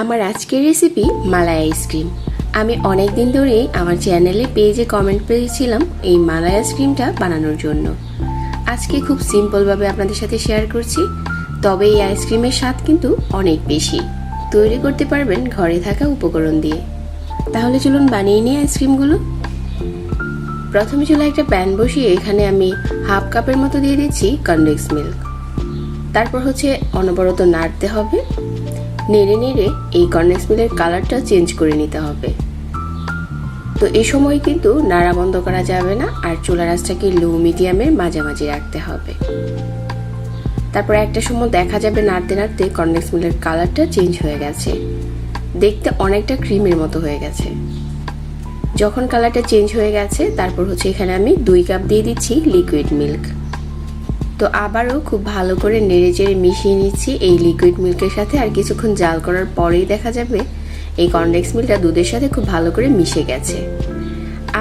আমার আজকের রেসিপি মালাই আইসক্রিম। আমি অনেক দিন ধরেই আমার চ্যানেলে পেজে কমেন্ট পেয়েছিলাম এই মালাই আইসক্রিমটা বানানোর জন্য। আজকে খুব সিম্পলভাবে আপনাদের সাথে শেয়ার করছি, তবে এই আইসক্রিমের স্বাদ কিন্তু অনেক বেশি। তৈরি করতে পারবেন ঘরে থাকা উপকরণ দিয়ে। তাহলে চলুন বানিয়ে নিই আইসক্রিমগুলো। প্রথমে চুলায় একটা প্যান বসিয়ে এখানে আমি হাফ কাপের মতো দিয়ে দিচ্ছি কনডেন্স মিল্ক। তারপর অনবরত নাড়তে হবে। নেড়ে নেড়ে এই কনডেন্স মিল্কের কালারটা চেঞ্জ করে নিতে হবে। তো এই সময় কিন্তু নাড়া বন্ধ করা যাবে না, আর চুলার আঁচটাকে লো মিডিয়ামের মাঝামাঝি রাখতে হবে। তারপর একটা সময় দেখা যাবে নাড়তে নাড়তে কনডেন্স মিল্কের কালারটা চেঞ্জ হয়ে গেছে, দেখতে অনেকটা ক্রিমের মতো হয়ে গেছে। যখন কালারটা চেঞ্জ হয়ে গেছে তারপর এখানে আমি 2 কাপ দিয়ে দিচ্ছি লিকুইড মিল্ক। তো আবারও খুব ভালো করে নেড়ে চেড়ে মিশিয়ে নিচ্ছি এই লিকুইড মিল্কের সাথে। আর কিছুক্ষণ জাল করার পরেই দেখা যাবে এই কনডেন্স মিল্কটা দুধের সাথে খুব ভালো করে মিশে গেছে।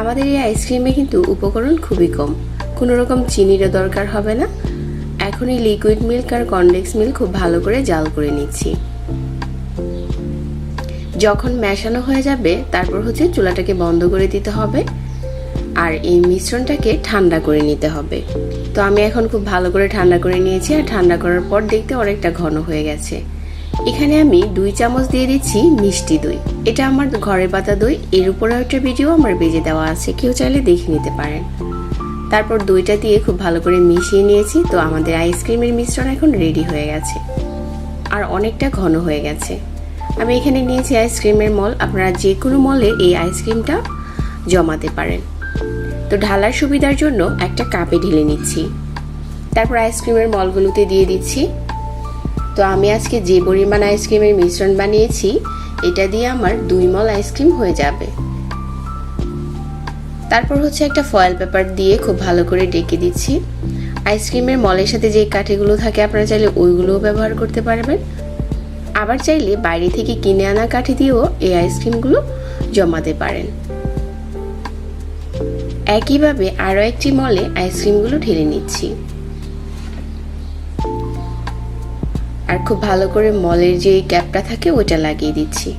আমাদের এই আইসক্রিমে কিন্তু উপকরণ খুবই কম, কোনো রকম চিনিরও দরকার হবে না। এখন এই লিকুইড মিল্ক আর কনডেন্স মিল্ক খুব ভালো করে জাল করে নিচ্ছি। যখন মেশানো হয়ে যাবে তারপর চুলাটাকে বন্ধ করে দিতে হবে, আর এই মিশ্রণটাকে ঠান্ডা করে নিতে হবে। তো আমি এখন খুব ভালো করে ঠান্ডা করে নিয়েছি, আর ঠান্ডা করার পর দেখতে অনেকটা ঘন হয়ে গেছে। এখানে আমি 2 চামচ দিয়ে দিচ্ছি মিষ্টি দই। এটা আমার ঘরে পাতা দই, এর উপরে একটা ভিডিও আমার পেজে দেওয়া আছে, কেউ চাইলে দেখে নিতে পারেন। তারপর দইটা দিয়ে খুব ভালো করে মিশিয়ে নিয়েছি। তো আমাদের আইসক্রিমের মিশ্রণ এখন রেডি হয়ে গেছে, আর অনেকটা ঘন হয়ে গেছে। আমি এখানে নিয়েছি আইসক্রিমের মল, আপনারা যে কোনো মলে এই আইসক্রিমটা জমাতে পারেন। তো ঢালার সুবিধার জন্য একটা কাপে ঢেলে নিচ্ছি। তারপর আইসক্রিমের মলগুলোতে দিয়ে দিচ্ছি। তো আমি আজকে যে পরিমাণ আইসক্রিমের মিশ্রণ বানিয়েছি এটা দিয়ে আমার 2 মল আইসক্রিম হয়ে যাবে। তারপর একটা ফয়েল পেপার দিয়ে খুব ভালো করে ঢেকে দিচ্ছি। আইসক্রিমের মলের সাথে যে কাঠিগুলো থাকে আপনারা চাইলে ওইগুলোও ব্যবহার করতে পারবেন, আবার চাইলে বাইরে থেকে কিনে আনা কাঠি দিয়েও এই আইসক্রিমগুলো জমাতে পারেন। একইভাবে আরও একটি মলে আইসক্রিমগুলো ঢেলে নিচ্ছি, আর খুব ভালো করে মলের যে ক্যাপটা থাকে ওটা লাগিয়ে দিচ্ছি।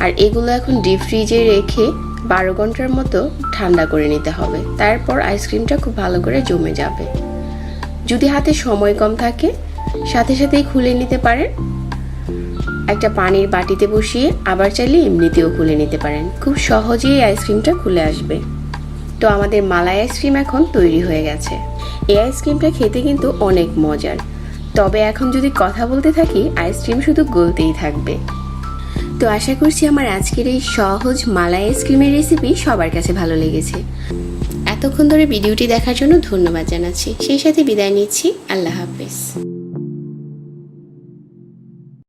আর এগুলো এখন ডিপ ফ্রিজে রেখে 12 ঘন্টার মতো ঠান্ডা করে নিতে হবে। তারপর আইসক্রিমটা খুব ভালো করে জমে যাবে। যদি হাতে সময় কম থাকে সাথে সাথেই খুলে নিতে পারেন, একটা পানির বাটিতে বসিয়ে, আবার চাইলে এমনিতেও খুলে নিতে পারেন। খুব সহজেই আইসক্রিমটা খুলে আসবে। তো আমাদের মালাই আইসক্রিম এখন তৈরি হয়ে গেছে। এই আইসক্রিমটা খেতে কিন্তু অনেক মজার, তবে এখন যদি কথা বলতে থাকি আইসক্রিম শুধু গলতেই থাকবে। তো আশা করছি আমার আজকের এই সহজ মালাই আইসক্রিমের রেসিপি সবার কাছে ভালো লেগেছে। এতক্ষণ ধরে ভিডিওটি দেখার জন্য ধন্যবাদ জানাচ্ছি। সেই সাথে বিদায় নিচ্ছি। আল্লাহ হাফেজ।